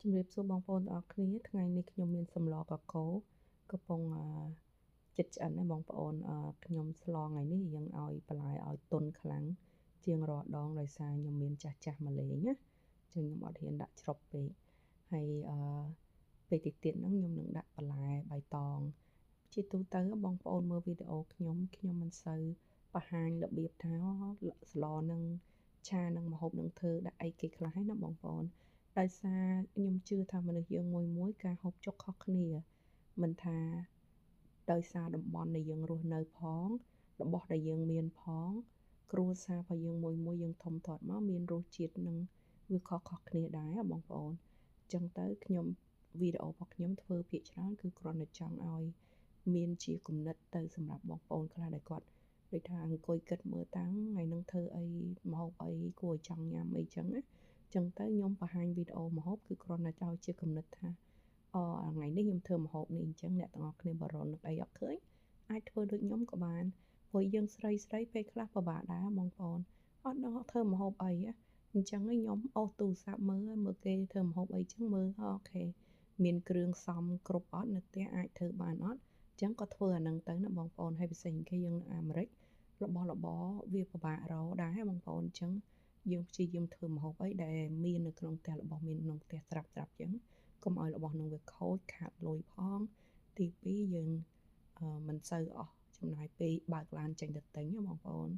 ជំរាបសួរបងប្អូនទាំងអស់គ្នាថ្ងៃនេះខ្ញុំមានសម្លកកូរកំពុងចិត្តឆ្អិនណាបងប្អូនខ្ញុំស្លថ្ងៃនេះយើងឲ្យបន្លែឲ្យទន់ខ្លាំងជាងរាល់ដងដោយសារខ្ញុំមានចាស់មកលេងណាចឹងខ្ញុំអត់ហ៊ានដាក់ជ្រប់ពេកហើយពេលតិចទៀតហ្នឹងខ្ញុំនឹងដាក់បន្លែបៃតងជាទូទៅបងប្អូនមើលវីដេអូខ្ញុំមិនសូវបង្ហាញរបៀបថាស្លនឹងឆានឹងម្ហូបនឹងធ្វើដាក់អីគេខ្លះហ្នឹងណាបងប្អូនដោយសារខ្ញុំជឿថាមនុស្សយើងមួយការហូបចុកខុសគ្នាមិនថាដោយសារតំបន់ដែលយើងរស់នៅផងរបស់ដែលយើងមានផងគ្រួសាររបស់យើងមួយយើងធំធាត់មកមានរសជាតិនឹងវាខុសគ្នាដែរបងប្អូនអញ្ចឹងទៅខ្ញុំវីដេអូរបស់ខ្ញុំធ្វើភាគច្រើនគឺគ្រាន់តែចង់ឲ្យមានជាគំនិតទៅសម្រាប់បងប្អូនខ្លះដែលគាត់ដូចថាអង្គុយគិតមើលតាំងថ្ងៃនឹងធ្វើអីម្ហូបអីគួរឲ្យចង់ញ៉ាំអីចឹងណាចឹងទៅខ្ញុំបង្ហាញវីដេអូម្ហូបគឺគ្រាន់តែឲ្យជាគំនិតថាថ្ងៃនេះខ្ញុំធ្វើម្ហូបនេះអញ្ចឹងអ្នកទាំងអស់គ្នាបើរកនឹកអីអត់ឃើញអាចធ្វើដូចខ្ញុំក៏បានព្រោះយើងស្រីពេលខ្លះពិបាកដែរបងប្អូនអត់ដឹងធ្វើម្ហូបអីអញ្ចឹងខ្ញុំអូសទូរស័ព្ទមើលគេធ្វើម្ហូបអីចឹងមើលអូខេមានគ្រឿងផ្សំគ្រប់អត់នៅផ្ទះអាចធ្វើបានអត់អញ្ចឹងក៏ធ្វើអានឹងទៅណាបងប្អូនហើយពិសេសគេយើងនៅអាមេរិករបស់របរវាពិបាករកដែរបងប្អូនអញ្ចឹងយើងព្យាយាមធ្វើម្ហូបអីដែលមាននៅក្នុងផ្ទះរបស់មានក្នុងផ្ទះស្រាប់អញ្ចឹងកុំឲ្យរបស់នឹងវាខូចខាតលុយផងទី2យើងមិនសូវអស់ចំណាយពេលបើកឡានចេញទៅទិញណាបងប្អូន